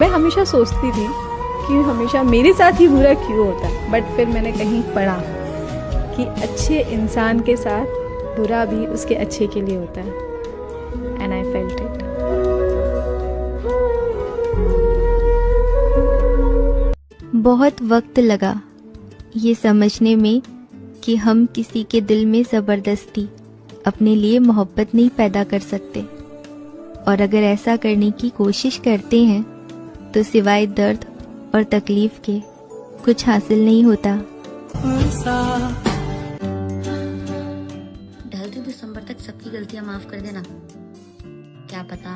मैं हमेशा सोचती थी कि हमेशा मेरे साथ ही बुरा क्यों होता है, बट फिर मैंने कहीं पढ़ा कि अच्छे इंसान के साथ बुरा भी उसके अच्छे के लिए होता है, एंड आई फेल्ट इट। बहुत वक्त लगा ये समझने में कि हम किसी के दिल में ज़बरदस्ती अपने लिए मोहब्बत नहीं पैदा कर सकते, और अगर ऐसा करने की कोशिश करते हैं तो सिवाय दर्द और तकलीफ के कुछ हासिल नहीं होता। ढलते दिसंबर तक सबकी गलतियां माफ कर देना, क्या पता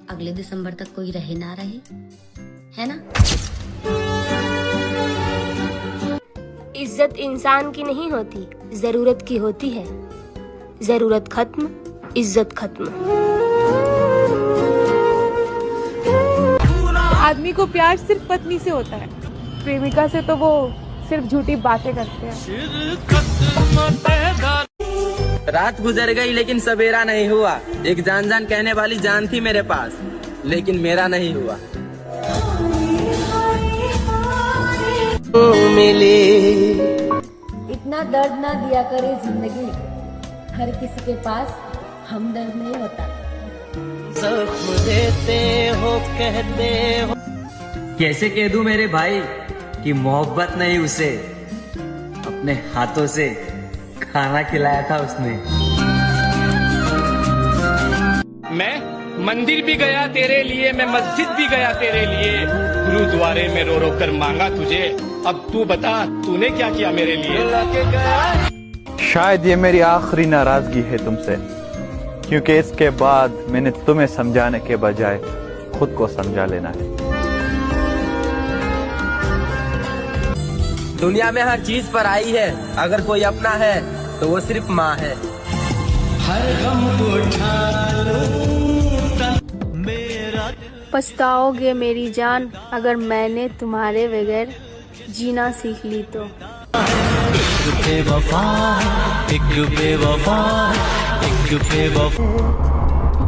अगले दिसंबर तक कोई रहे ना रहे, है ना। इज्जत इंसान की नहीं होती, जरूरत की होती है। जरूरत खत्म, इज्जत खत्म। आदमी को प्यार सिर्फ पत्नी से होता है, प्रेमिका से तो वो सिर्फ झूठी बातें करते हैं। रात गुजर गई लेकिन सवेरा नहीं हुआ। एक जान जान कहने वाली जान थी मेरे पास, लेकिन मेरा नहीं हुआ। इतना दर्द ना दिया करे जिंदगी, हर किसी के पास हमदर्द नहीं होता। जख्म देते हो कहते हो। कैसे कह दूं मेरे भाई कि मोहब्बत नहीं, उसे अपने हाथों से खाना खिलाया था उसने। मैं मंदिर भी गया तेरे लिए, मैं मस्जिद भी गया तेरे लिए, गुरुद्वारे में रो रो कर मांगा तुझे। अब तू बता तूने क्या किया मेरे लिए। शायद ये मेरी आखिरी नाराजगी है तुमसे, क्योंकि इसके बाद मैंने तुम्हें समझाने के बजाय खुद को समझा लेना है। दुनिया में हर चीज पर आई है, अगर कोई अपना है तो वो सिर्फ माँ है। हर गम को उठा लूं मेरा। पछताओगे मेरी जान अगर मैंने तुम्हारे बगैर जीना सीख ली तो। बेवफा, एक बेवफा, एक बेवफा,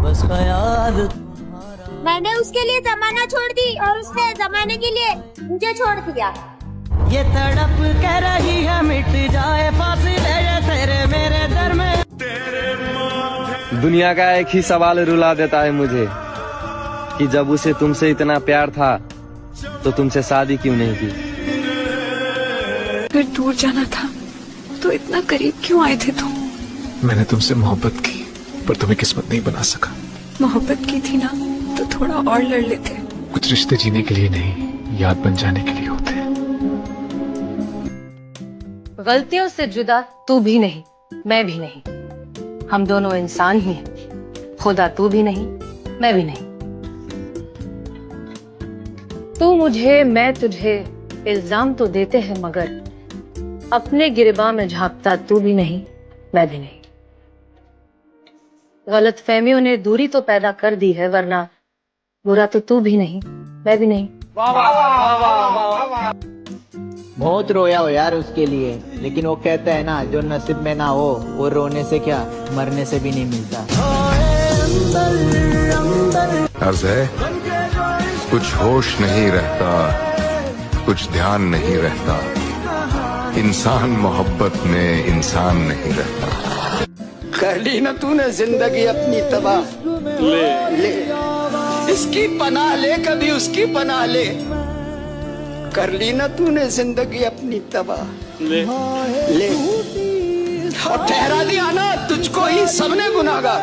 बस ख्याल। मैंने उसके लिए जमाना छोड़ दी और उसने जमाने के लिए मुझे छोड़ दिया। ये तड़प कह रही है मिट जाए फासिले ये तेरे मेरे दर में। दुनिया का एक ही सवाल रुला देता है मुझे कि जब उसे तुमसे इतना प्यार था तो तुमसे शादी क्यों नहीं की। अगर दूर जाना था तो इतना करीब क्यों आए थे तुम। मैंने तुमसे मोहब्बत की पर तुम्हें किस्मत नहीं बना सका। मोहब्बत की थी ना तो थोड़ा और लड़ लेते। कुछ रिश्ते जीने के लिए नहीं, याद बन जाने के लिए होते हैं। गलतियों से जुदा तू भी नहीं, मैं भी नहीं, हम दोनों इंसान ही हैं। खुदा तू भी नहीं, मैं भी नहीं। तू मुझे, मैं तुझे इल्जाम तो देते हैं, मगर अपने गिरबान में झांकता तू भी नहीं, मैं भी नहीं। गलत फहमियों ने दूरी तो पैदा कर दी है, वरना बुरा तो तू भी नहीं, मैं भी नहीं। बहुत रोया हो यार उसके लिए, लेकिन वो कहता है ना, जो नसीब में ना हो वो रोने से क्या मरने से भी नहीं मिलता। अर्ज है, कुछ होश नहीं रहता, कुछ ध्यान नहीं रहता, इंसान मोहब्बत में इंसान नहीं रहता। कर ली ना तूने जिंदगी अपनी तबाह, ले इसकी पनाह ले, कभी उसकी पनाह ले। कर ली ना तूने जिंदगी अपनी तबाह, ले और ठहरा दिया ना तुझको ही सबने गुनाहगार।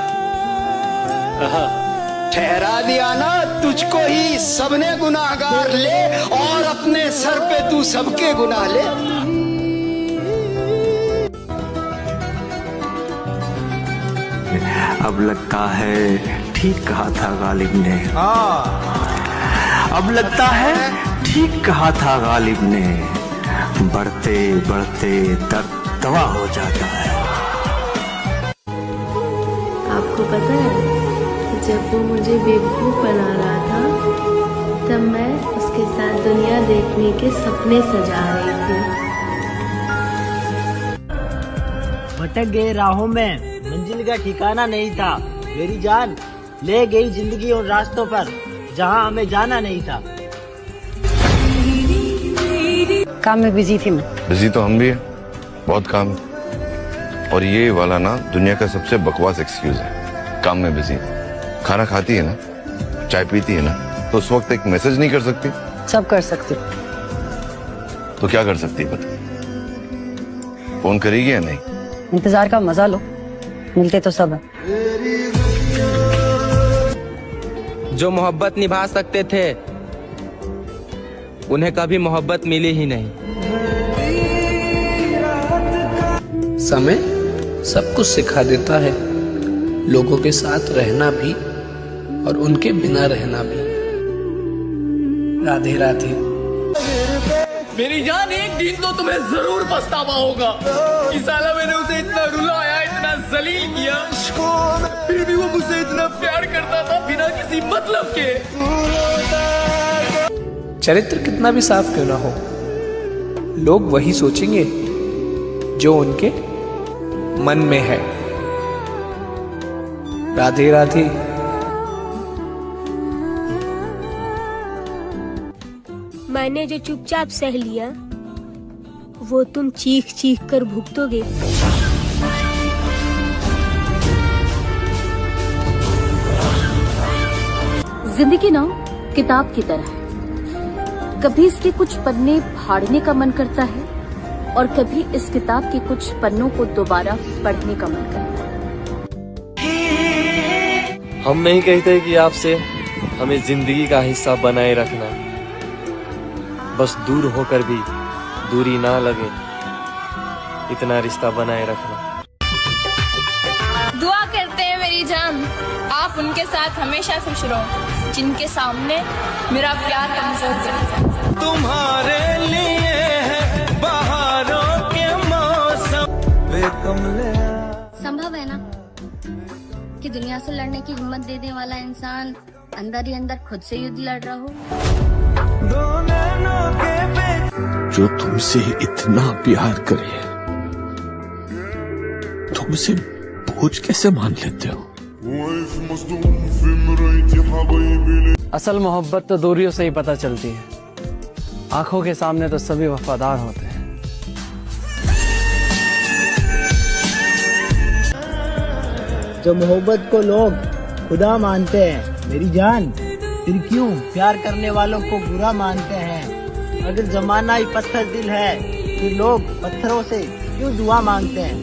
ठहरा दिया ना तुझको ही सबने गुनाहगार, ले और अपने सर पे तू सबके गुनाह ले। अब लगता है ठीक कहा था गालिब ने। अब लगता है ठीक कहा था गालिब ने, बढ़ते बढ़ते दर्द दवा हो जाता है। आपको पता है, जब वो मुझे बेवकूफ़ बना रहा था तब मैं उसके साथ दुनिया देखने के सपने सजा रही थी। भटक गए राहों में, मंजिल का ठिकाना नहीं था। मेरी जान ले गई जिंदगी उन रास्तों पर जहां हमें जाना नहीं था। काम में बिजी थी मैं। बिजी तो हम भी हैं, बहुत काम है। और ये वाला ना दुनिया का सबसे बकवास एक्सक्यूज है, काम में बिजी। खाना खाती है ना, चाय पीती है ना, तो उस वक्त एक मैसेज नहीं कर सकती? सब कर सकती। तो क्या कर सकती है बता? फोन करेगी या नहीं? इंतजार का मजा लो, मिलते तो सब है। जो मोहब्बत निभा सकते थे उन्हें कभी मोहब्बत मिली ही नहीं। समय सब कुछ सिखा देता है, लोगों के साथ रहना भी और उनके बिना रहना भी। राधे राधे। मेरी जान, एक दिन तो तुम्हें जरूर पछतावा होगा कि साला मैंने उसे इतना रुलाया, इतना जलील किया, फिर भी वो मुझसे इतना प्यार करता था बिना किसी मतलब के। चरित्र कितना भी साफ क्यों ना हो, लोग वही सोचेंगे जो उनके मन में है। राधे राधे। मैंने जो चुपचाप सह लिया वो तुम चीख चीख कर भुगतोगे। जिंदगी ना किताब की तरह है, कभी इसके कुछ पन्ने फाड़ने का मन करता है और कभी इस किताब के कुछ पन्नों को दोबारा पढ़ने का मन करता है। हम नहीं कहते कि आपसे हमें जिंदगी का हिस्सा बनाए रखना, बस दूर होकर भी दूरी ना लगे इतना रिश्ता बनाए रखना। दुआ करते हैं मेरी जान, आप उनके साथ हमेशा खुश रहो जिनके सामने मेरा प्यार कमजोर है। तुम्हारे लिए है बहारों के मौसम। संभव है ना कि दुनिया से लड़ने की हिम्मत देने वाला इंसान अंदर ही अंदर खुद से युद्ध लड़ रहा हो। जो तुमसे इतना प्यार करे तुम उसे बोझ कैसे मान लेते हो? असल मोहब्बत तो दूरियों से ही पता चलती है, आंखों के सामने तो सभी वफादार होते हैं। जो मोहब्बत को लोग खुदा मानते हैं मेरी जान, फिर क्यों प्यार करने वालों को बुरा मानते हैं? अगर जमाना ही पत्थर दिल है फिर लोग पत्थरों से क्यों दुआ मांगते हैं?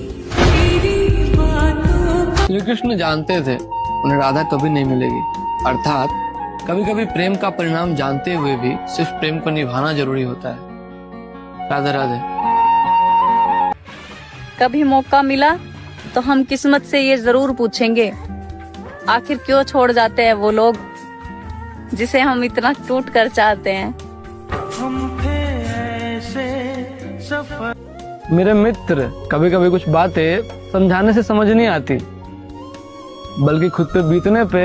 श्री कृष्ण जानते थे उन्हें राधा कभी नहीं मिलेगी, अर्थात कभी कभी प्रेम का परिणाम जानते हुए भी सिर्फ प्रेम को निभाना जरूरी होता है। राधे राधे। कभी मौका मिला तो हम किस्मत से ये जरूर पूछेंगे, आखिर क्यों छोड़ जाते हैं वो लोग जिसे हम इतना टूट कर चाहते हैं। मेरे मित्र, कभी कभी कुछ बातें समझाने से समझ नहीं आती, बल्कि खुद पे बीतने पे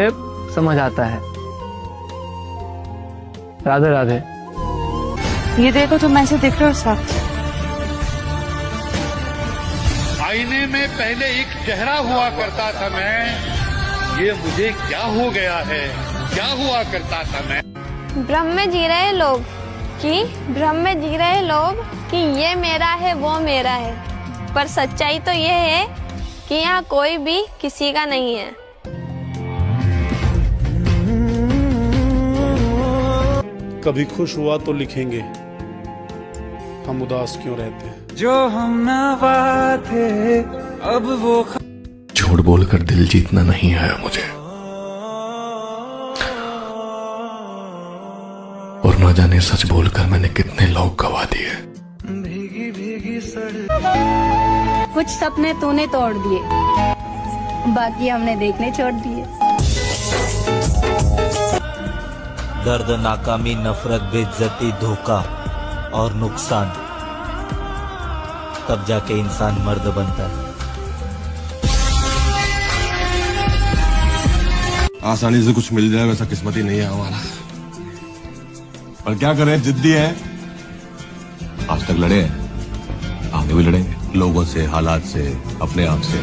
समझ आता है। राधे राधे। ये देखो तुम ऐसे दिख रहे हो साथ। आईने में पहले एक चेहरा हुआ करता था मैं, ये मुझे क्या हो गया है, क्या हुआ करता था मैं। भ्रम में जी रहे लोग कि ये मेरा है वो मेरा है, पर सच्चाई तो ये है कि यहाँ कोई भी किसी का नहीं है। कभी खुश हुआ तो लिखेंगे हम उदास क्यों रहते हैं। जो हम नवा थे अब वो झूठ बोलकर दिल जीतना नहीं आया मुझे, और ना जाने सच बोलकर मैंने कितने लोग गवा दिए। कुछ सपने तूने तोड़ दिए, बाकी हमने देखने छोड़ दिए। दर्द, नाकामी, नफरत, बेइज्जती, धोखा और नुकसान, तब जाके इंसान मर्द बनता है। आसानी से कुछ मिल जाए वैसा किस्मत ही नहीं है हमारा, पर क्या करें, जिद्दी है। आज तक लड़े हैं, आगे भी लड़ेंगे, लोगों से, हालात से, अपने आप से।